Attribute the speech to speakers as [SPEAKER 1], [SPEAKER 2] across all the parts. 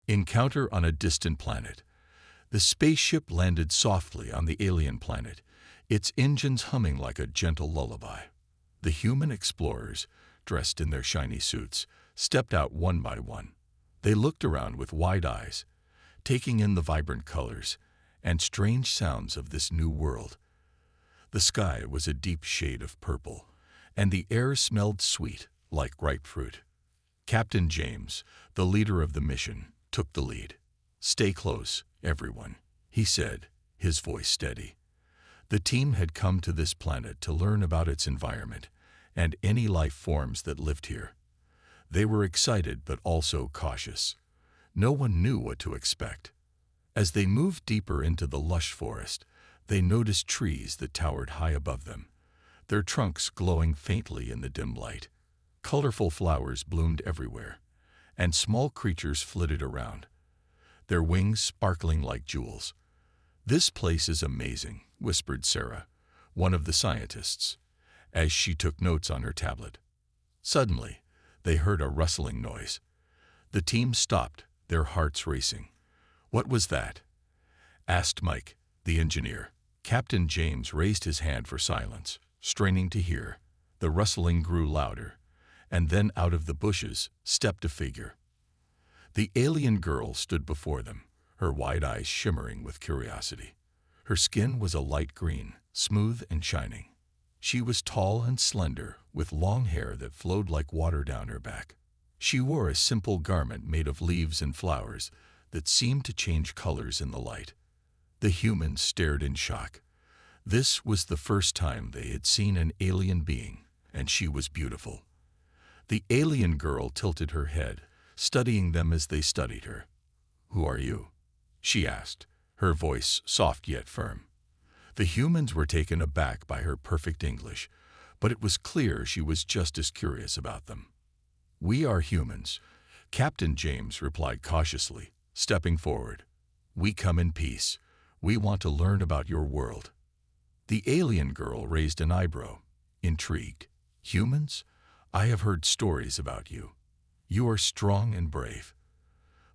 [SPEAKER 1] Encounter on a distant planet. The spaceship landed softly on the alien planet, its engines humming like a gentle lullaby. The human explorers, dressed in their shiny suits, stepped out one by one. They looked around with wide eyes, taking in the vibrant colors and strange sounds of this new world. The sky was a deep shade of purple, and the air smelled sweet, like ripe fruit. Captain James, the leader of the mission, took the lead. "Stay close, everyone," he said, his voice steady. The team had come to this planet to learn about its environment and any life forms that lived here. They were excited but also cautious. No one knew what to expect. As they moved deeper into the lush forest, they noticed trees that towered high above them, their trunks glowing faintly in the dim light. Colorful flowers bloomed everywhere, and small creatures flitted around, their wings sparkling like jewels. "This place is amazing," whispered Sarah, one of the scientists, as she took notes on her tablet. Suddenly, they heard a rustling noise. The team stopped, their hearts racing. "What was that?" asked Mike, the engineer. Captain James raised his hand for silence, straining to hear. The rustling grew louder, and then out of the bushes stepped a figure. The alien girl stood before them, her wide eyes shimmering with curiosity. Her skin was a light green, smooth and shining. She was tall and slender, with long hair that flowed like water down her back. She wore a simple garment made of leaves and flowers that seemed to change colors in the light. The humans stared in shock. This was the first time they had seen an alien being, and she was beautiful. The alien girl tilted her head, studying them as they studied her. "Who are you?" she asked, her voice soft yet firm. The humans were taken aback by her perfect English, but it was clear she was just as curious about them. "We are humans," Captain James replied cautiously, stepping forward. "We come in peace. We want to learn about your world." The alien girl raised an eyebrow, intrigued. "Humans? I have heard stories about you. You are strong and brave.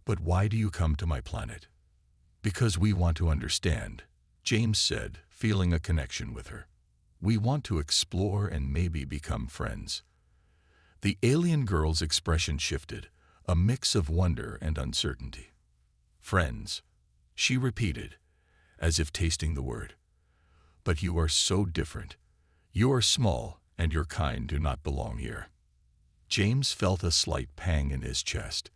[SPEAKER 1] But why do you come to my planet?" "Because we want to understand," James said, feeling a connection with her. "We want to explore and maybe become friends." The alien girl's expression shifted, a mix of wonder and uncertainty. "Friends," she repeated, as if tasting the word. "But you are so different. You are small, and your kind do not belong here." James felt a slight pang in his chest.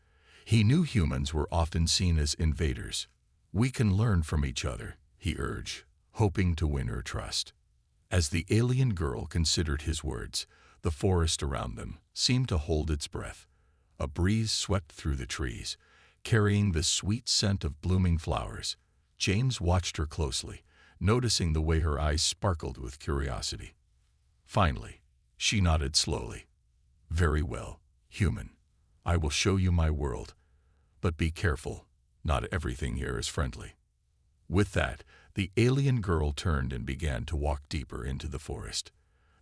[SPEAKER 1] He knew humans were often seen as invaders. "We can learn from each other," he urged, hoping to win her trust. As the alien girl considered his words, the forest around them seemed to hold its breath. A breeze swept through the trees, carrying the sweet scent of blooming flowers. James watched her closely, noticing the way her eyes sparkled with curiosity. Finally, she nodded slowly. "Very well, human. I will show you my world. But be careful, not everything here is friendly." With that, the alien girl turned and began to walk deeper into the forest.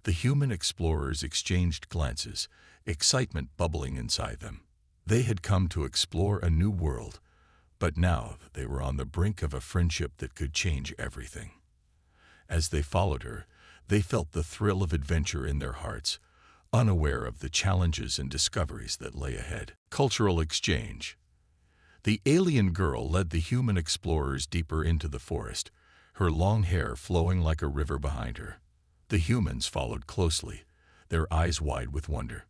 [SPEAKER 1] The human explorers exchanged glances, excitement bubbling inside them. They had come to explore a new world, but now they were on the brink of a friendship that could change everything. As they followed her, they felt the thrill of adventure in their hearts, unaware of the challenges and discoveries that lay ahead. Cultural exchange. The alien girl led the human explorers deeper into the forest, her long hair flowing like a river behind her. The humans followed closely, their eyes wide with wonder.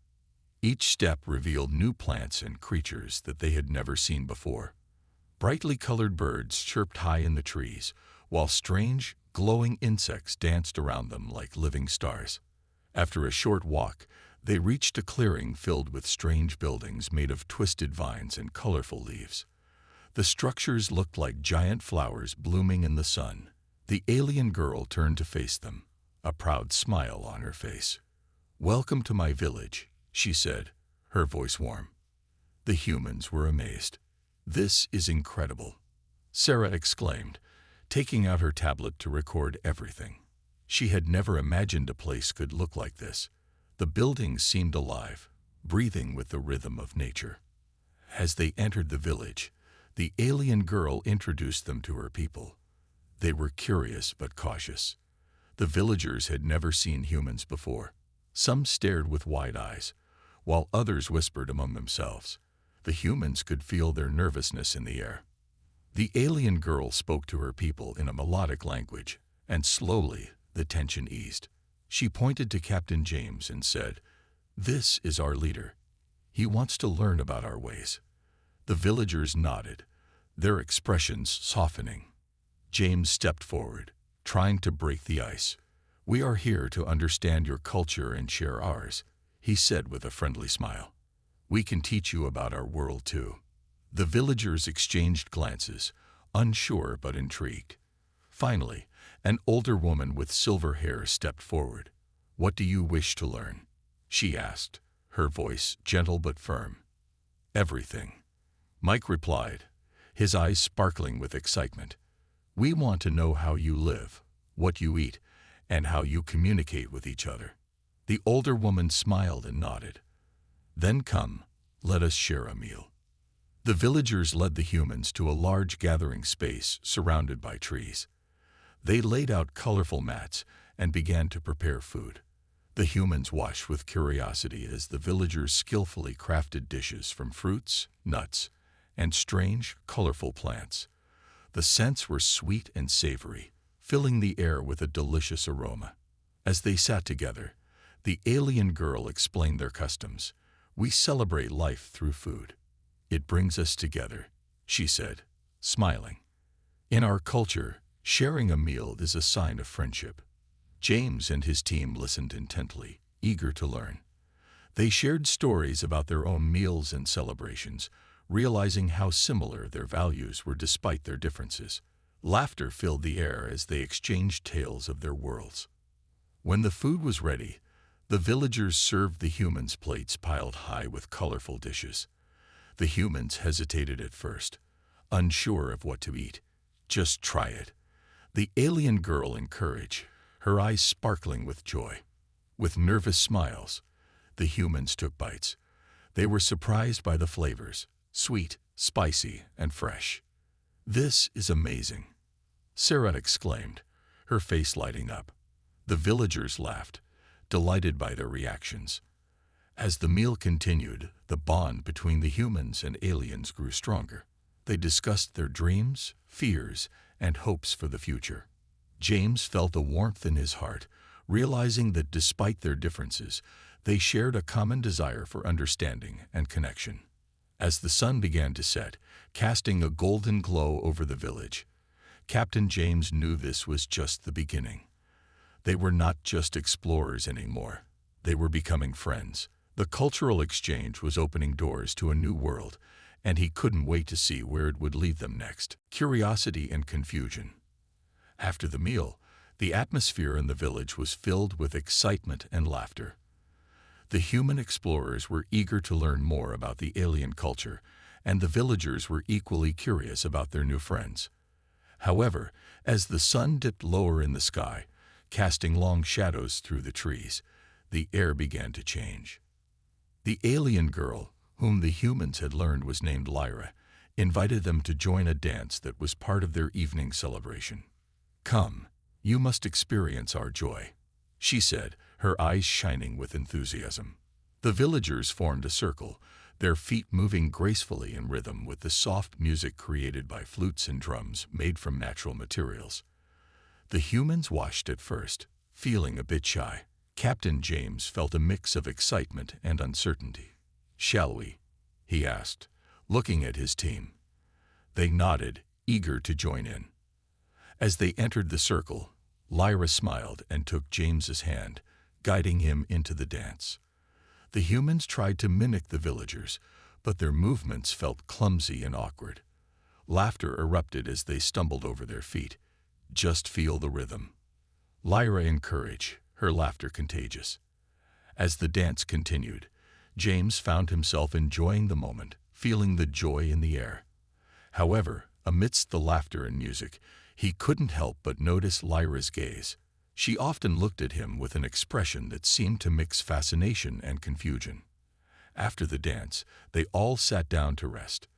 [SPEAKER 1] Each step revealed new plants and creatures that they had never seen before. Brightly colored birds chirped high in the trees, while strange, glowing insects danced around them like living stars. After a short walk, they reached a clearing filled with strange buildings made of twisted vines and colorful leaves. The structures looked like giant flowers blooming in the sun. The alien girl turned to face them, a proud smile on her face. "Welcome to my village," she said, her voice warm. The humans were amazed. "This is incredible," Sarah exclaimed, taking out her tablet to record everything. She had never imagined a place could look like this. The buildings seemed alive, breathing with the rhythm of nature. As they entered the village, The alien girl introduced them to her people. They were curious but cautious. The villagers had never seen humans before. Some stared with wide eyes, while others whispered among themselves. The humans could feel their nervousness in the air. The alien girl spoke to her people in a melodic language, and slowly the tension eased. She pointed to Captain James and said, "This is our leader. He wants to learn about our ways." The villagers nodded, their expressions softening. James stepped forward, trying to break the ice. "We are here to understand your culture and share ours," he said with a friendly smile. "We can teach you about our world too." The villagers exchanged glances, unsure but intrigued. Finally, an older woman with silver hair stepped forward. "What do you wish to learn?" she asked, her voice gentle but firm. "Everything," Mike replied, his eyes sparkling with excitement. "We want to know how you live, what you eat, and how you communicate with each other." The older woman smiled and nodded. "Then come, let us share a meal." The villagers led the humans to a large gathering space surrounded by trees. They laid out colorful mats and began to prepare food. The humans watched with curiosity as the villagers skillfully crafted dishes from fruits, nuts, and strange, colorful plants. The scents were sweet and savory, filling the air with a delicious aroma. As they sat together, the alien girl explained their customs. "We celebrate life through food. It brings us together," she said, smiling. "In our culture, sharing a meal is a sign of friendship." James and his team listened intently, eager to learn. They shared stories about their own meals and celebrations, realizing how similar their values were despite their differences. Laughter filled the air as they exchanged tales of their worlds. When the food was ready, the villagers served the humans plates piled high with colorful dishes. The humans hesitated at first, unsure of what to eat. "Just try it," the alien girl encouraged, her eyes sparkling with joy. With nervous smiles, the humans took bites. They were surprised by the flavors, sweet, spicy, and fresh. "This is amazing," Sarah exclaimed, her face lighting up. The villagers laughed, delighted by their reactions. As the meal continued, the bond between the humans and aliens grew stronger. They discussed their dreams, fears, and hopes for the future. James felt a warmth in his heart, realizing that despite their differences, they shared a common desire for understanding and connection. As the sun began to set, casting a golden glow over the village, Captain James knew this was just the beginning. They were not just explorers anymore. They were becoming friends. The cultural exchange was opening doors to a new world, and he couldn't wait to see where it would lead them next. Curiosity and confusion. After the meal, the atmosphere in the village was filled with excitement and laughter. The human explorers were eager to learn more about the alien culture, and the villagers were equally curious about their new friends. However, as the sun dipped lower in the sky, casting long shadows through the trees, the air began to change. The alien girl, whom the humans had learned was named Lyra, invited them to join a dance that was part of their evening celebration. "Come, you must experience our joy," she said, her eyes shining with enthusiasm. The villagers formed a circle, their feet moving gracefully in rhythm with the soft music created by flutes and drums made from natural materials. The humans watched at first, feeling a bit shy. Captain James felt a mix of excitement and uncertainty. "Shall we?" he asked, looking at his team. They nodded, eager to join in. As they entered the circle, Lyra smiled and took James's hand, guiding him into the dance. The humans tried to mimic the villagers, but their movements felt clumsy and awkward. Laughter erupted as they stumbled over their feet. "Just feel the rhythm," Lyra encouraged, her laughter contagious. As the dance continued, James found himself enjoying the moment, feeling the joy in the air. However, amidst the laughter and music, he couldn't help but notice Lyra's gaze. She often looked at him with an expression that seemed to mix fascination and confusion. After the dance, they all sat down to rest.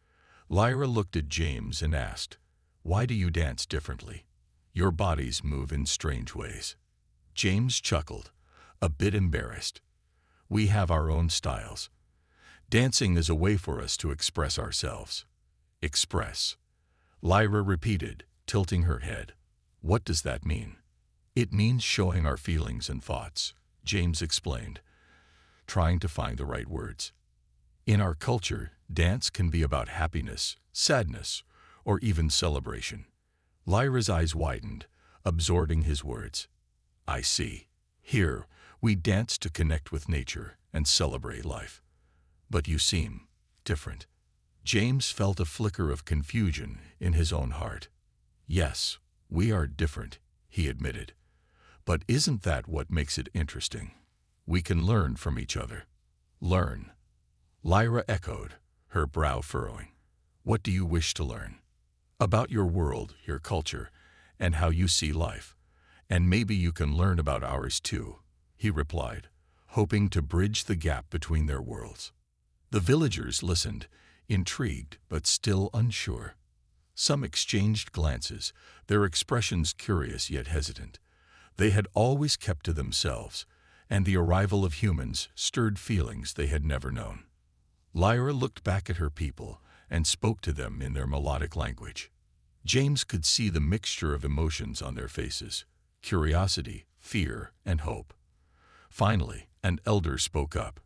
[SPEAKER 1] Lyra looked at James and asked, "Why do you dance differently? Your bodies move in strange ways." James chuckled, a bit embarrassed. "We have our own styles. Dancing is a way for us to express ourselves." "Express," Lyra repeated, tilting her head. "What does that mean?" "It means showing our feelings and thoughts," James explained, trying to find the right words. "In our culture, dance can be about happiness, sadness, or even celebration." Lyra's eyes widened, absorbing his words. "I see. Here, we dance to connect with nature and celebrate life. But you seem different." James felt a flicker of confusion in his own heart. "Yes, we are different," he admitted. "But isn't that what makes it interesting? We can learn from each other." "Learn?" Lyra echoed, her brow furrowing. "What do you wish to learn?" "About your world, your culture, and how you see life. And maybe you can learn about ours too," he replied, hoping to bridge the gap between their worlds. The villagers listened, intrigued but still unsure. Some exchanged glances, their expressions curious yet hesitant. They had always kept to themselves, and the arrival of humans stirred feelings they had never known. Lyra looked back at her people and spoke to them in their melodic language. James could see the mixture of emotions on their faces: curiosity, fear, and hope. Finally, an elder spoke up.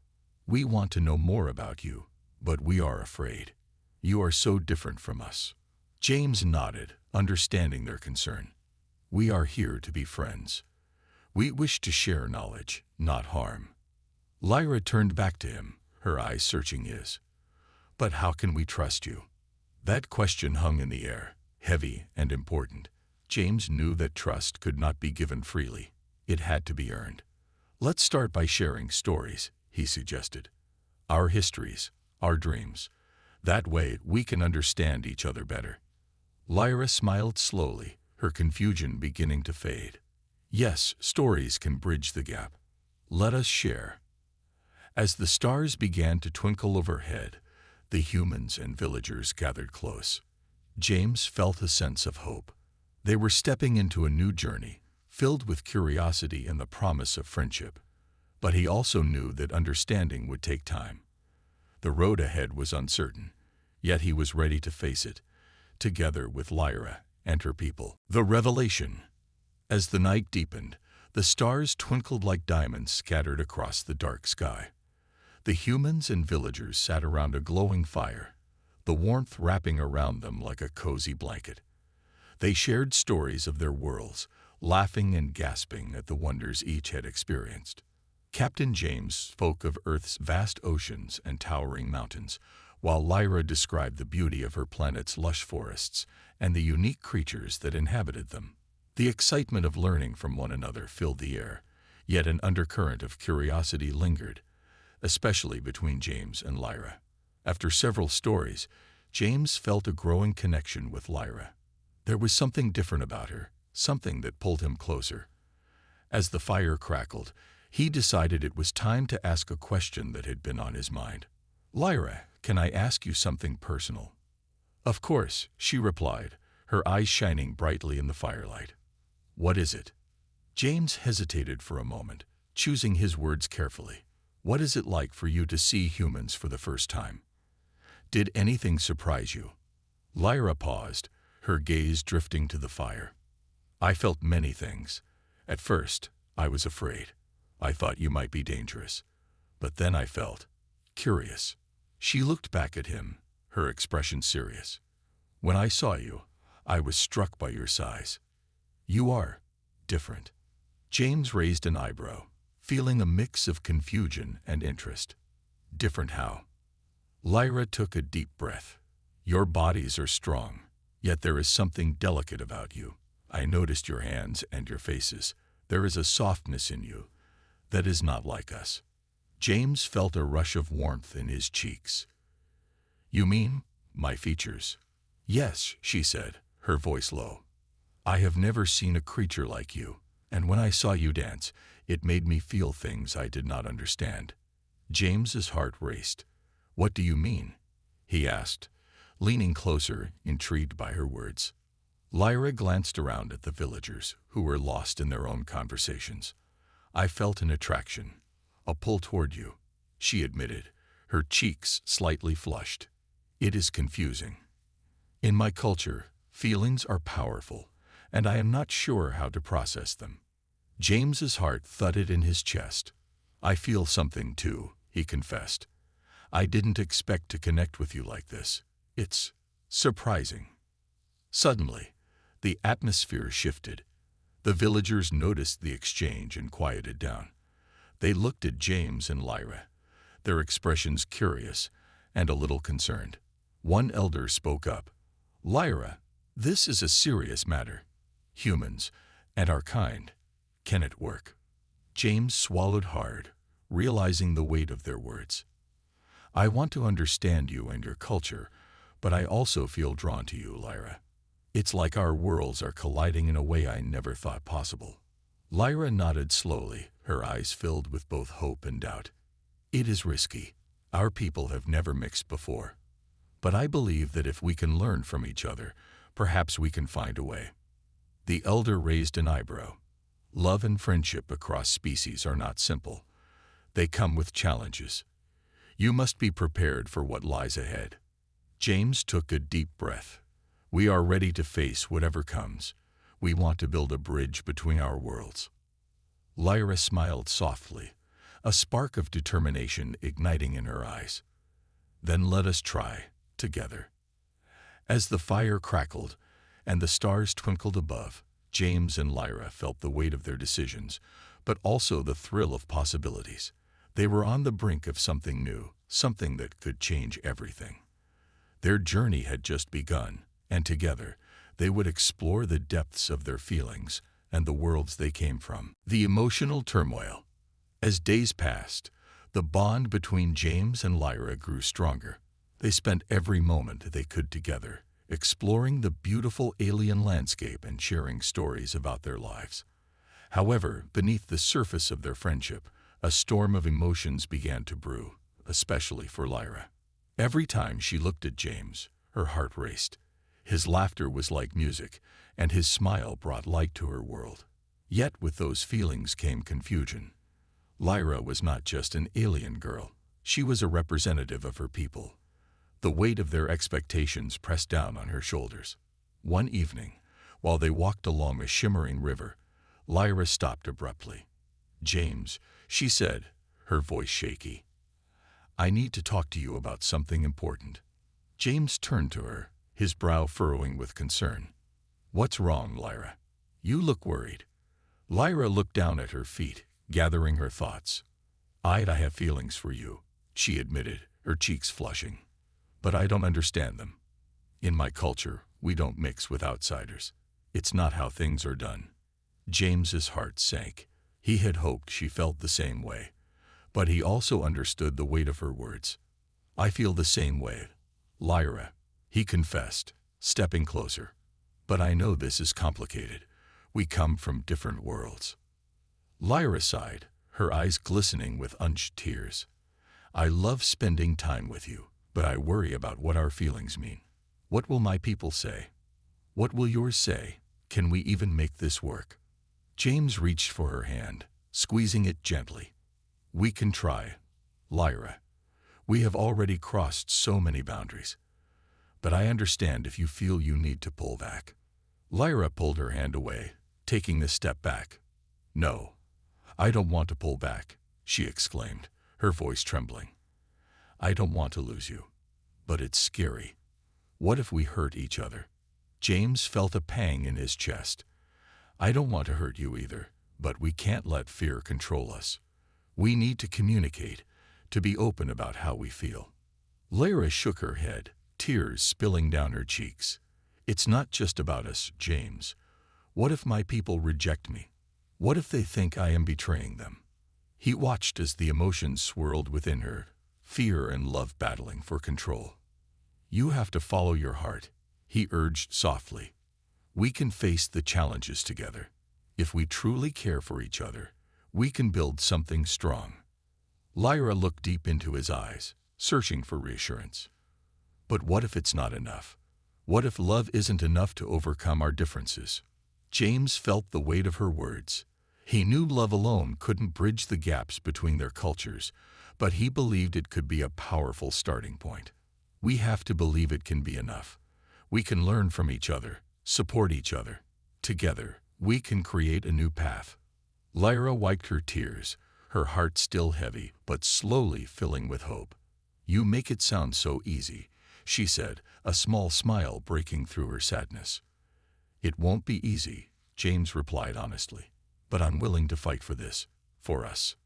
[SPEAKER 1] "We want to know more about you, but we are afraid. You are so different from us." James nodded, understanding their concern. "We are here to be friends. We wish to share knowledge, not harm." Lyra turned back to him, her eyes searching his. "But how can we trust you?" That question hung in the air, heavy and important. James knew that trust could not be given freely. It had to be earned. "Let's start by sharing stories," he suggested. "Our histories, our dreams. That way we can understand each other better." Lyra smiled slowly, her confusion beginning to fade. "Yes, stories can bridge the gap. Let us share." As the stars began to twinkle overhead, the humans and villagers gathered close. James felt a sense of hope. They were stepping into a new journey, filled with curiosity and the promise of friendship. But he also knew that understanding would take time. The road ahead was uncertain, yet he was ready to face it, together with Lyra and her people. The revelation. As the night deepened, the stars twinkled like diamonds scattered across the dark sky. The humans and villagers sat around a glowing fire, the warmth wrapping around them like a cozy blanket. They shared stories of their worlds, laughing and gasping at the wonders each had experienced. Captain James spoke of Earth's vast oceans and towering mountains, while Lyra described the beauty of her planet's lush forests and the unique creatures that inhabited them. The excitement of learning from one another filled the air, yet an undercurrent of curiosity lingered, especially between James and Lyra. After several stories, James felt a growing connection with Lyra. There was something different about her, something that pulled him closer. As the fire crackled, he decided it was time to ask a question that had been on his mind. "Lyra, can I ask you something personal?" "Of course," she replied, her eyes shining brightly in the firelight. "What is it?" James hesitated for a moment, choosing his words carefully. "What is it like for you to see humans for the first time? Did anything surprise you?" Lyra paused, her gaze drifting to the fire. "I felt many things. At first, I was afraid. I thought you might be dangerous. But then I felt curious." She looked back at him, her expression serious. "When I saw you, I was struck by your size. You are different." James raised an eyebrow, feeling a mix of confusion and interest. "Different how?" Lyra took a deep breath. "Your bodies are strong, yet there is something delicate about you. I noticed your hands and your faces. There is a softness in you that is not like us." James felt a rush of warmth in his cheeks. "You mean my features?" "Yes," she said, her voice low. "I have never seen a creature like you, and when I saw you dance, it made me feel things I did not understand." James's heart raced. "What do you mean?" he asked, leaning closer, intrigued by her words. Lyra glanced around at the villagers, who were lost in their own conversations. I felt an attraction, a pull toward you, she admitted, her cheeks slightly flushed. It is confusing. In my culture, feelings are powerful, and I am not sure how to process them. James's heart thudded in his chest. I feel something too, he confessed. I didn't expect to connect with you like this. It's surprising. Suddenly, the atmosphere shifted. The villagers noticed the exchange and quieted down. They looked at James and Lyra, their expressions curious and a little concerned. One elder spoke up. Lyra, this is a serious matter. Humans, and our kind, can it work? James swallowed hard, realizing the weight of their words. I want to understand you and your culture, but I also feel drawn to you, Lyra. It's like our worlds are colliding in a way I never thought possible. Lyra nodded slowly, her eyes filled with both hope and doubt. It is risky. Our people have never mixed before. But I believe that if we can learn from each other, perhaps we can find a way. The elder raised an eyebrow. Love and friendship across species are not simple. They come with challenges. You must be prepared for what lies ahead. James took a deep breath. We are ready to face whatever comes. We want to build a bridge between our worlds. Lyra smiled softly, a spark of determination igniting in her eyes. Then let us try, together. As the fire crackled and the stars twinkled above, James and Lyra felt the weight of their decisions, but also the thrill of possibilities. They were on the brink of something new, something that could change everything. Their journey had just begun, and together, they would explore the depths of their feelings and the worlds they came from. The emotional turmoil. As days passed, the bond between James and Lyra grew stronger. They spent every moment they could together, exploring the beautiful alien landscape and sharing stories about their lives. However, beneath the surface of their friendship, a storm of emotions began to brew, especially for Lyra. Every time she looked at James, her heart raced. His laughter was like music, and his smile brought light to her world. Yet with those feelings came confusion. Lyra was not just an alien girl. She was a representative of her people. The weight of their expectations pressed down on her shoulders. One evening, while they walked along a shimmering river, Lyra stopped abruptly. James, she said, her voice shaky. I need to talk to you about something important. James turned to her, his brow furrowing with concern. What's wrong, Lyra? You look worried. Lyra looked down at her feet, gathering her thoughts. I have feelings for you, she admitted, her cheeks flushing. But I don't understand them. In my culture, we don't mix with outsiders. It's not how things are done. James's heart sank. He had hoped she felt the same way. But he also understood the weight of her words. I feel the same way, Lyra, he confessed, stepping closer. But I know this is complicated. We come from different worlds. Lyra sighed, her eyes glistening with unshed tears. I love spending time with you, but I worry about what our feelings mean. What will my people say? What will yours say? Can we even make this work? James reached for her hand, squeezing it gently. We can try, Lyra. We have already crossed so many boundaries. But I understand if you feel you need to pull back. Lyra pulled her hand away, taking a step back. No, I don't want to pull back, she exclaimed, her voice trembling. I don't want to lose you, but it's scary. What if we hurt each other? James felt a pang in his chest. I don't want to hurt you either, but we can't let fear control us. We need to communicate, to be open about how we feel. Lyra shook her head, tears spilling down her cheeks. It's not just about us, James. What if my people reject me? What if they think I am betraying them? He watched as the emotions swirled within her, fear and love battling for control. You have to follow your heart, he urged softly. We can face the challenges together. If we truly care for each other, we can build something strong. Lyra looked deep into his eyes, searching for reassurance. But what if it's not enough? What if love isn't enough to overcome our differences? James felt the weight of her words. He knew love alone couldn't bridge the gaps between their cultures, but he believed it could be a powerful starting point. We have to believe it can be enough. We can learn from each other, support each other. Together, we can create a new path. Lyra wiped her tears, her heart still heavy, but slowly filling with hope. "You make it sound so easy," she said, a small smile breaking through her sadness. "It won't be easy," James replied honestly, "but I'm willing to fight for this, for us."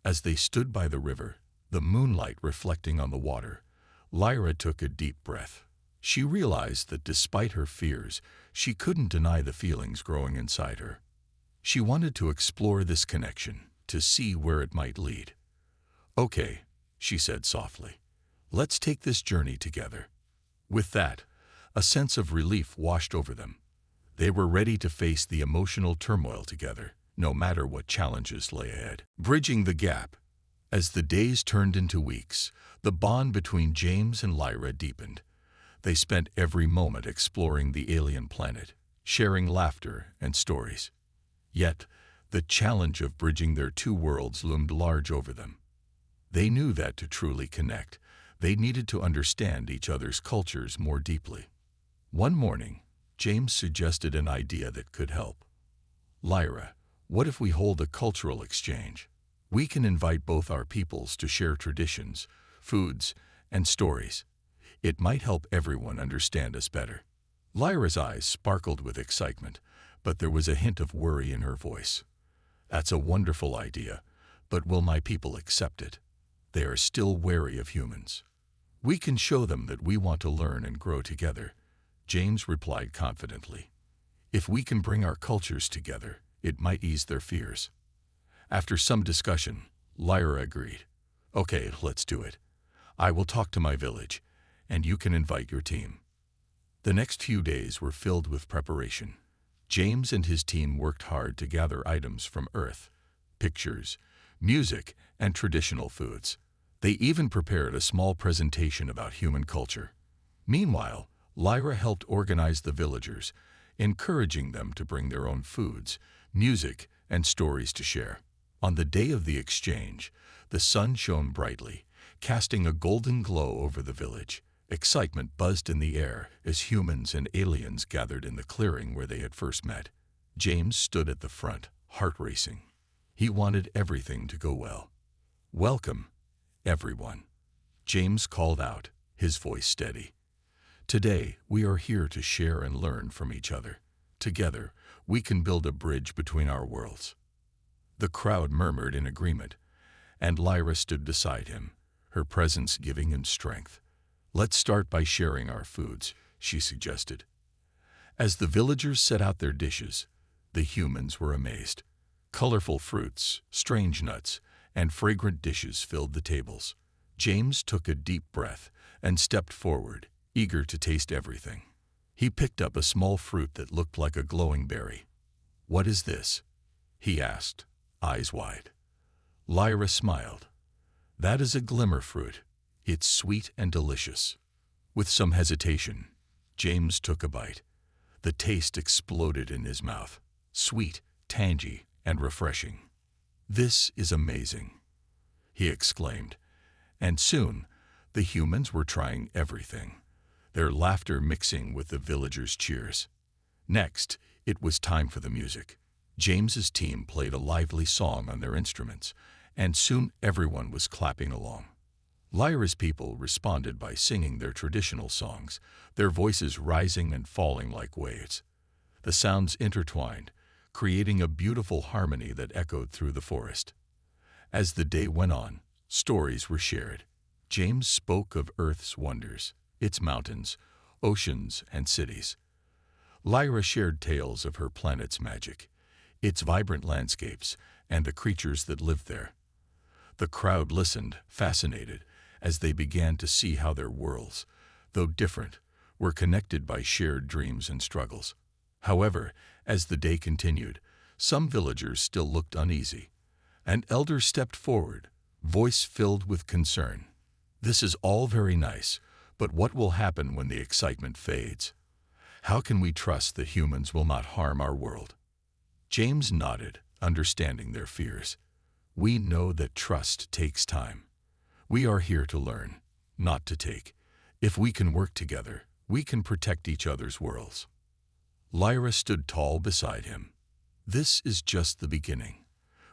[SPEAKER 1] As they stood by the river, the moonlight reflecting on the water, Lyra took a deep breath. She realized that despite her fears, she couldn't deny the feelings growing inside her. She wanted to explore this connection, to see where it might lead. "Okay," she said softly, "let's take this journey together." With that, a sense of relief washed over them. They were ready to face the emotional turmoil together, no matter what challenges lay ahead. Bridging the gap. As the days turned into weeks, the bond between James and Lyra deepened. They spent every moment exploring the alien planet, sharing laughter and stories. Yet, the challenge of bridging their two worlds loomed large over them. They knew that to truly connect, they needed to understand each other's cultures more deeply. One morning, James suggested an idea that could help. "Lyra, what if we hold a cultural exchange? We can invite both our peoples to share traditions, foods, and stories. It might help everyone understand us better." Lyra's eyes sparkled with excitement, but there was a hint of worry in her voice. "That's a wonderful idea, but will my people accept it? They are still wary of humans." "We can show them that we want to learn and grow together," James replied confidently. "If we can bring our cultures together, it might ease their fears." After some discussion, Lyra agreed. "Okay, let's do it. I will talk to my village, and you can invite your team." The next few days were filled with preparation. James and his team worked hard to gather items from Earth, pictures, music, and traditional foods. They even prepared a small presentation about human culture. Meanwhile, Lyra helped organize the villagers, encouraging them to bring their own foods, music, and stories to share. On the day of the exchange, the sun shone brightly, casting a golden glow over the village. Excitement buzzed in the air as humans and aliens gathered in the clearing where they had first met. James stood at the front, heart racing. He wanted everything to go well. "Welcome, everyone," James called out, his voice steady. "Today, we are here to share and learn from each other. Together, we can build a bridge between our worlds." The crowd murmured in agreement, and Lyra stood beside him, her presence giving him strength. "Let's start by sharing our foods," she suggested. As the villagers set out their dishes, the humans were amazed. Colorful fruits, strange nuts, and fragrant dishes filled the tables. James took a deep breath and stepped forward, eager to taste everything. He picked up a small fruit that looked like a glowing berry. "What is this?" he asked, eyes wide. Lyra smiled. "That is a glimmer fruit. It's sweet and delicious." With some hesitation, James took a bite. The taste exploded in his mouth, sweet, tangy, and refreshing. "This is amazing," he exclaimed, and soon the humans were trying everything, their laughter mixing with the villagers' cheers. Next, it was time for the music. James's team played a lively song on their instruments, and soon everyone was clapping along. Lyra's people responded by singing their traditional songs, their voices rising and falling like waves. The sounds intertwined, creating a beautiful harmony that echoed through the forest. As the day went on, stories were shared. James spoke of Earth's wonders, its mountains, oceans, and cities. Lyra shared tales of her planet's magic, its vibrant landscapes, and the creatures that lived there. The crowd listened, fascinated, as they began to see how their worlds, though different, were connected by shared dreams and struggles. However, as the day continued, some villagers still looked uneasy. An elder stepped forward, voice filled with concern. "This is all very nice, But what will happen when the excitement fades? How can we trust that humans will not harm our world? James nodded, understanding their fears. We know that trust takes time. We are here to learn, not to take. If we can work together, we can protect each other's worlds. Lyra stood tall beside him. This is just the beginning.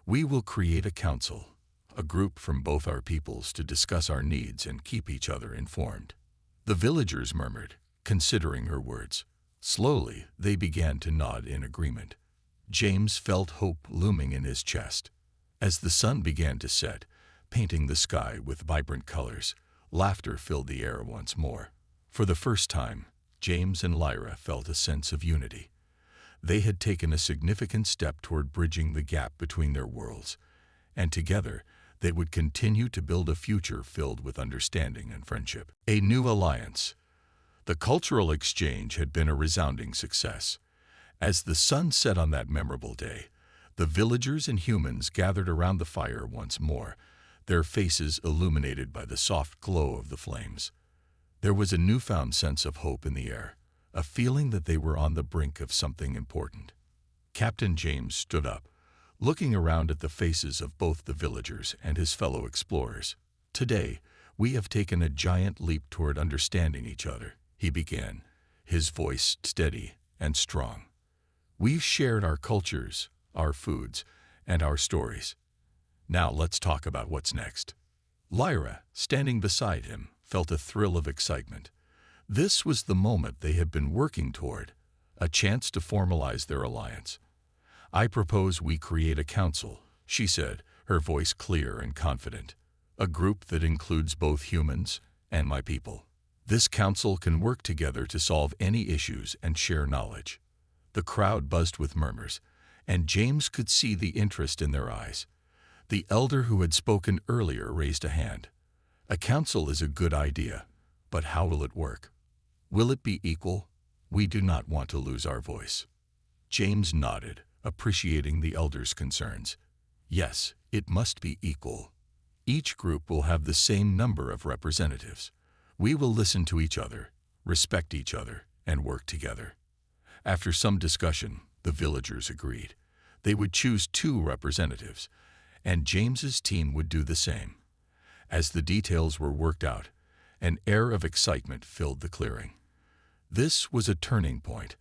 [SPEAKER 1] We will create a council, a group from both our peoples to discuss our needs and keep each other informed. The villagers murmured, considering her words. Slowly, they began to nod in agreement. James felt hope looming in his chest. As the sun began to set, painting the sky with vibrant colors, laughter filled the air once more. For the first time, James and Lyra felt a sense of unity. They had taken a significant step toward bridging the gap between their worlds, and together they would continue to build a future filled with understanding and friendship. A new alliance. The cultural exchange had been a resounding success. As the sun set on that memorable day, the villagers and humans gathered around the fire once more, their faces illuminated by the soft glow of the flames. There was a newfound sense of hope in the air, a feeling that they were on the brink of something important. Captain James stood up, looking around at the faces of both the villagers and his fellow explorers. Today, we have taken a giant leap toward understanding each other, he began, his voice steady and strong. We've shared our cultures, our foods, and our stories. Now let's talk about what's next. Lyra, standing beside him, felt a thrill of excitement. This was the moment they had been working toward, a chance to formalize their alliance. I propose we create a council, she said, her voice clear and confident. A group that includes both humans and my people. This council can work together to solve any issues and share knowledge. The crowd buzzed with murmurs, and James could see the interest in their eyes. The elder who had spoken earlier raised a hand. A council is a good idea, but how will it work? Will it be equal? We do not want to lose our voice. James nodded, appreciating the elder's concerns. Yes, it must be equal. Each group will have the same number of representatives. We will listen to each other, respect each other, and work together. After some discussion, the villagers agreed. They would choose 2 representatives, and James's team would do the same. As the details were worked out, an air of excitement filled the clearing. This was a turning point,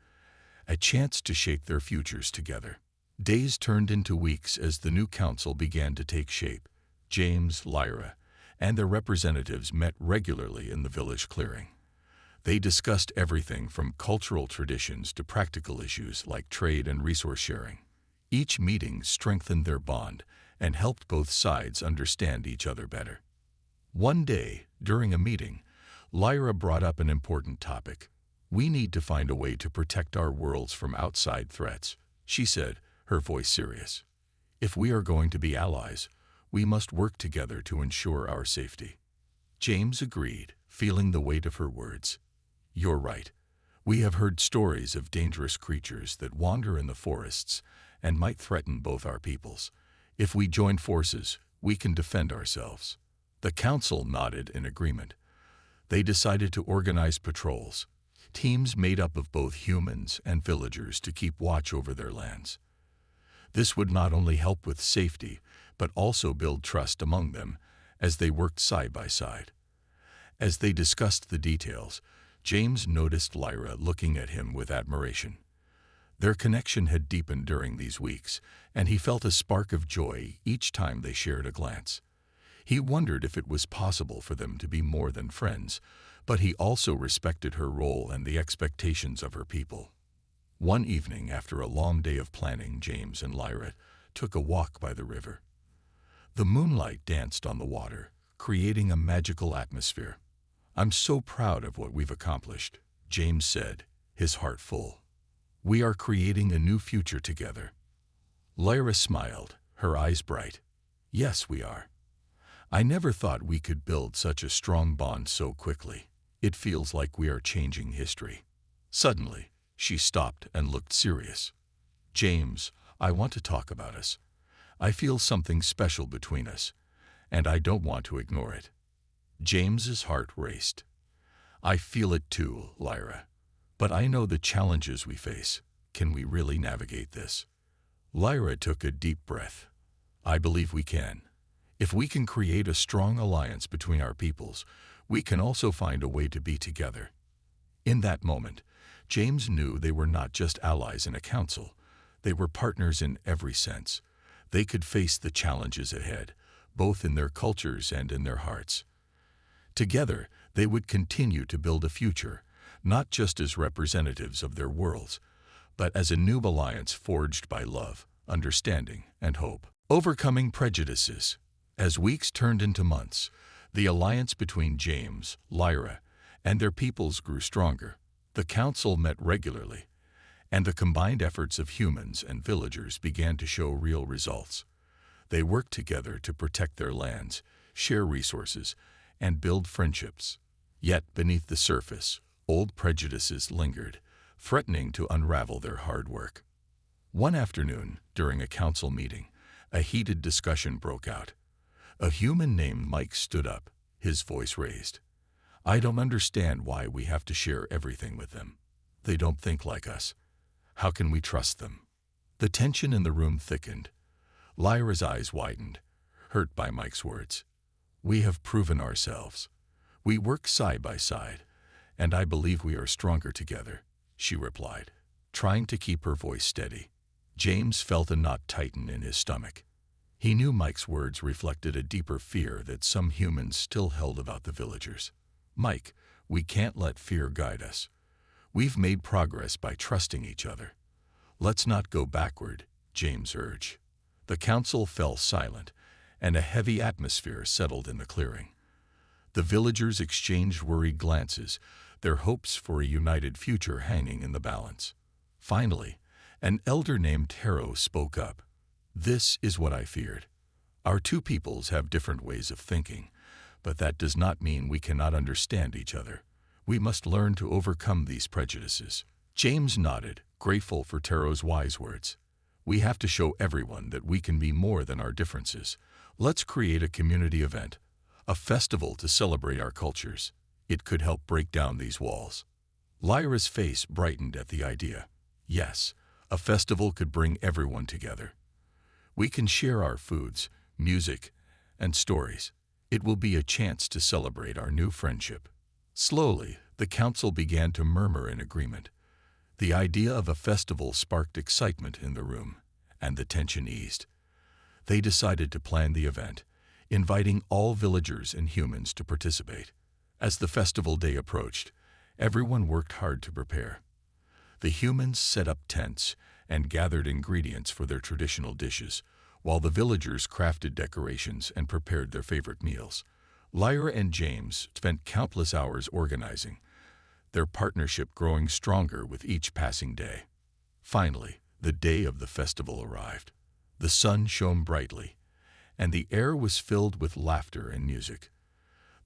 [SPEAKER 1] a chance to shape their futures together. Days turned into weeks as the new council began to take shape. James, Lyra, and their representatives met regularly in the village clearing. They discussed everything from cultural traditions to practical issues like trade and resource sharing. Each meeting strengthened their bond and helped both sides understand each other better. One day, during a meeting, Lyra brought up an important topic. We need to find a way to protect our worlds from outside threats, she said, her voice serious. If we are going to be allies, we must work together to ensure our safety. James agreed, feeling the weight of her words. You're right. We have heard stories of dangerous creatures that wander in the forests and might threaten both our peoples. If we join forces, we can defend ourselves. The council nodded in agreement. They decided to organize patrols, teams made up of both humans and villagers to keep watch over their lands. This would not only help with safety, but also build trust among them as they worked side by side. As they discussed the details, James noticed Lyra looking at him with admiration. Their connection had deepened during these weeks, and he felt a spark of joy each time they shared a glance. He wondered if it was possible for them to be more than friends, but he also respected her role and the expectations of her people. One evening, after a long day of planning, James and Lyra took a walk by the river. The moonlight danced on the water, creating a magical atmosphere. I'm so proud of what we've accomplished, James said, his heart full. We are creating a new future together. Lyra smiled, her eyes bright. Yes, we are. I never thought we could build such a strong bond so quickly. It feels like we are changing history. Suddenly, she stopped and looked serious. James, I want to talk about us. I feel something special between us, and I don't want to ignore it. James's heart raced. I feel it too, Lyra. But I know the challenges we face. Can we really navigate this? Lyra took a deep breath. I believe we can. If we can create a strong alliance between our peoples, we can also find a way to be together. In that moment, James knew they were not just allies in a council. They were partners in every sense. They could face the challenges ahead, both in their cultures and in their hearts. Together, they would continue to build a future, not just as representatives of their worlds, but as a new alliance forged by love, understanding, and hope. Overcoming prejudices. As weeks turned into months, the alliance between James, Lyra, and their peoples grew stronger. The council met regularly, and the combined efforts of humans and villagers began to show real results. They worked together to protect their lands, share resources, and build friendships. Yet beneath the surface, old prejudices lingered, threatening to unravel their hard work. One afternoon, during a council meeting, a heated discussion broke out. A human named Mike stood up, his voice raised. I don't understand why we have to share everything with them. They don't think like us. How can we trust them? The tension in the room thickened. Lyra's eyes widened, hurt by Mike's words. We have proven ourselves. We work side by side, and I believe we are stronger together, she replied, trying to keep her voice steady. James felt a knot tighten in his stomach. He knew Mike's words reflected a deeper fear that some humans still held about the villagers. Mike, we can't let fear guide us. We've made progress by trusting each other. Let's not go backward, James urged. The council fell silent, and a heavy atmosphere settled in the clearing. The villagers exchanged worried glances, their hopes for a united future hanging in the balance. Finally, an elder named Taro spoke up. This is what I feared. Our two peoples have different ways of thinking, but that does not mean we cannot understand each other. We must learn to overcome these prejudices. James nodded, grateful for Taro's wise words. We have to show everyone that we can be more than our differences. Let's create a community event, a festival to celebrate our cultures. It could help break down these walls. Lyra's face brightened at the idea. Yes, a festival could bring everyone together. We can share our foods, music, and stories. It will be a chance to celebrate our new friendship. Slowly, the council began to murmur in agreement. The idea of a festival sparked excitement in the room, and the tension eased. They decided to plan the event, inviting all villagers and humans to participate. As the festival day approached, everyone worked hard to prepare. The humans set up tents and gathered ingredients for their traditional dishes, while the villagers crafted decorations and prepared their favorite meals. Lyra and James spent countless hours organizing, their partnership growing stronger with each passing day. Finally, the day of the festival arrived. The sun shone brightly, and the air was filled with laughter and music.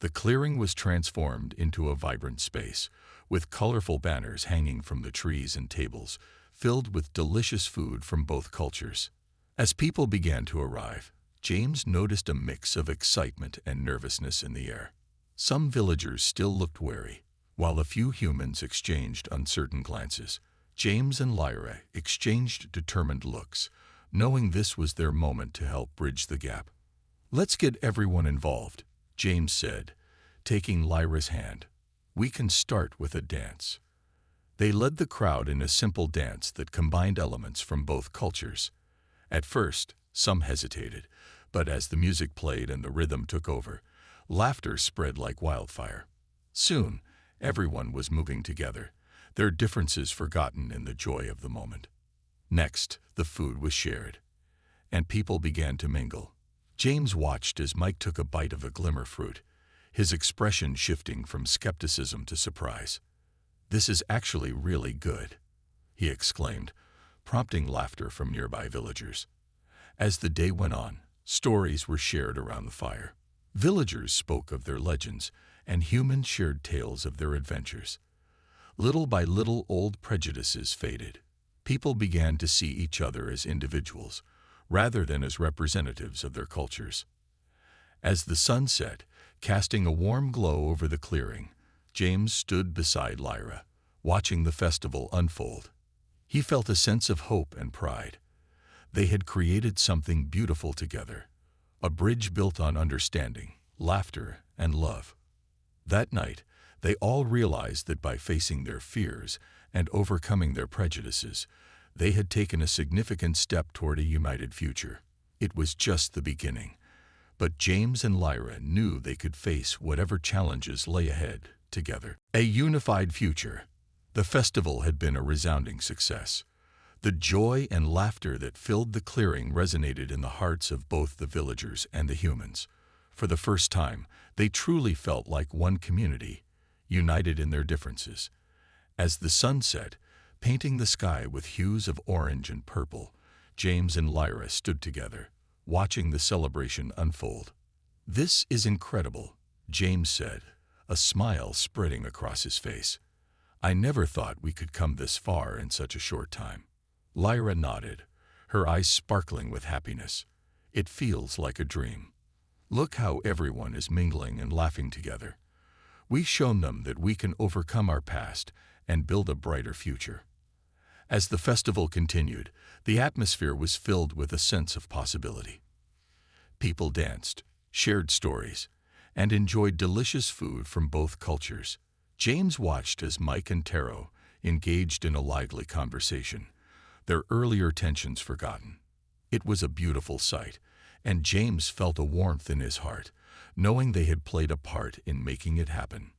[SPEAKER 1] The clearing was transformed into a vibrant space, with colorful banners hanging from the trees and tables, filled with delicious food from both cultures. As people began to arrive, James noticed a mix of excitement and nervousness in the air. Some villagers still looked wary, while a few humans exchanged uncertain glances. James and Lyra exchanged determined looks, knowing this was their moment to help bridge the gap. Let's get everyone involved, James said, taking Lyra's hand. We can start with a dance. They led the crowd in a simple dance that combined elements from both cultures. At first, some hesitated, but as the music played and the rhythm took over, laughter spread like wildfire. Soon, everyone was moving together, their differences forgotten in the joy of the moment. Next, the food was shared, and people began to mingle. James watched as Mike took a bite of a glimmer fruit, his expression shifting from skepticism to surprise. This is actually really good, he exclaimed, prompting laughter from nearby villagers. As the day went on, stories were shared around the fire. Villagers spoke of their legends, and humans shared tales of their adventures. Little by little, old prejudices faded. People began to see each other as individuals, rather than as representatives of their cultures. As the sun set, casting a warm glow over the clearing, James stood beside Lyra, watching the festival unfold. He felt a sense of hope and pride. They had created something beautiful together, a bridge built on understanding, laughter, and love. That night, they all realized that by facing their fears and overcoming their prejudices, they had taken a significant step toward a united future. It was just the beginning, but James and Lyra knew they could face whatever challenges lay ahead together. A unified future. The festival had been a resounding success. The joy and laughter that filled the clearing resonated in the hearts of both the villagers and the humans. For the first time, they truly felt like one community, united in their differences. As the sun set, painting the sky with hues of orange and purple, James and Lyra stood together, watching the celebration unfold. "This is incredible," James said, a smile spreading across his face. "I never thought we could come this far in such a short time." Lyra nodded, her eyes sparkling with happiness. "It feels like a dream. Look how everyone is mingling and laughing together. We've shown them that we can overcome our past and build a brighter future." As the festival continued, the atmosphere was filled with a sense of possibility. People danced, shared stories, and enjoyed delicious food from both cultures. James watched as Mike and Taro engaged in a lively conversation, their earlier tensions forgotten. It was a beautiful sight, and James felt a warmth in his heart, knowing they had played a part in making it happen.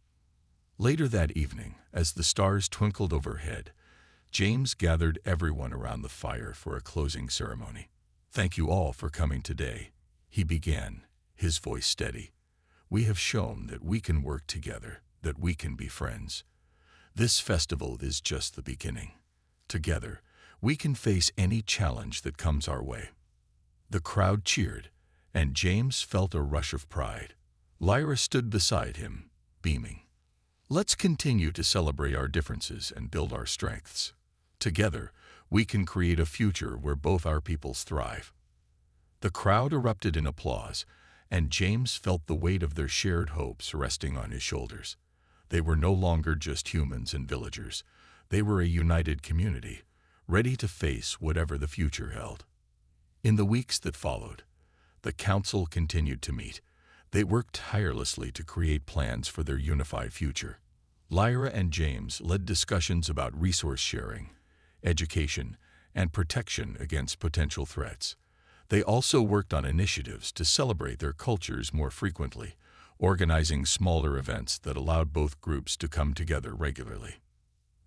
[SPEAKER 1] Later that evening, as the stars twinkled overhead, James gathered everyone around the fire for a closing ceremony. "Thank you all for coming today," he began, his voice steady. "We have shown that we can work together, that we can be friends. This festival is just the beginning. Together, we can face any challenge that comes our way." The crowd cheered, and James felt a rush of pride. Lyra stood beside him, beaming. "Let's continue to celebrate our differences and build our strengths. Together, we can create a future where both our peoples thrive." The crowd erupted in applause, and James felt the weight of their shared hopes resting on his shoulders. They were no longer just humans and villagers. They were a united community, ready to face whatever the future held. In the weeks that followed, the council continued to meet. They worked tirelessly to create plans for their unified future. Lyra and James led discussions about resource sharing, education, and protection against potential threats. They also worked on initiatives to celebrate their cultures more frequently, organizing smaller events that allowed both groups to come together regularly.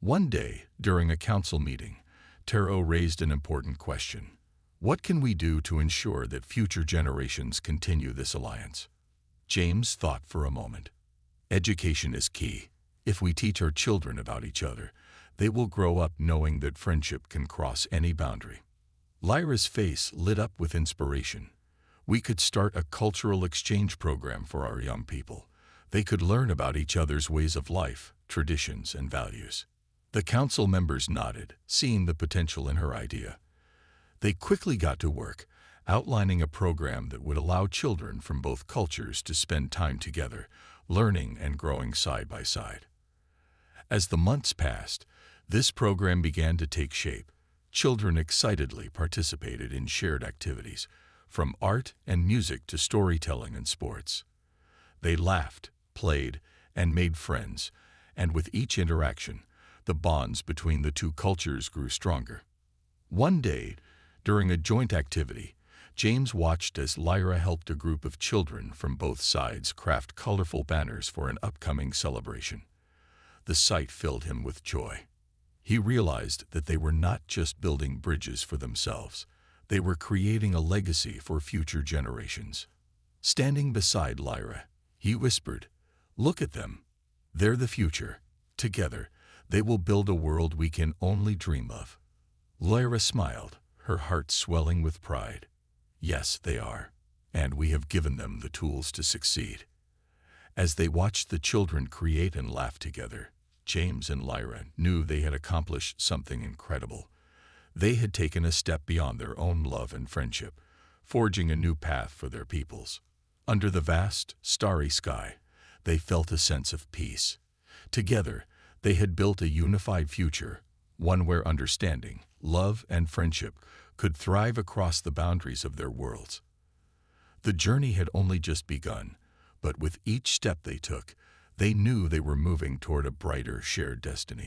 [SPEAKER 1] One day, during a council meeting, Taro raised an important question. "What can we do to ensure that future generations continue this alliance?" James thought for a moment. "Education is key. If we teach our children about each other, they will grow up knowing that friendship can cross any boundary." Lyra's face lit up with inspiration. "We could start a cultural exchange program for our young people. They could learn about each other's ways of life, traditions, and values." The council members nodded, seeing the potential in her idea. They quickly got to work, outlining a program that would allow children from both cultures to spend time together, learning and growing side by side. As the months passed, this program began to take shape. Children excitedly participated in shared activities, from art and music to storytelling and sports. They laughed, played, and made friends, and with each interaction, the bonds between the two cultures grew stronger. One day, during a joint activity, James watched as Lyra helped a group of children from both sides craft colorful banners for an upcoming celebration. The sight filled him with joy. He realized that they were not just building bridges for themselves, they were creating a legacy for future generations. Standing beside Lyra, he whispered, "Look at them. They're the future. Together, they will build a world we can only dream of." Lyra smiled, her heart swelling with pride. "Yes, they are, and we have given them the tools to succeed." As they watched the children create and laugh together, James and Lyra knew they had accomplished something incredible. They had taken a step beyond their own love and friendship, forging a new path for their peoples. Under the vast, starry sky, they felt a sense of peace. Together, they had built a unified future, one where understanding, love, and friendship could thrive across the boundaries of their worlds. The journey had only just begun, but with each step they took, they knew they were moving toward a brighter shared destiny.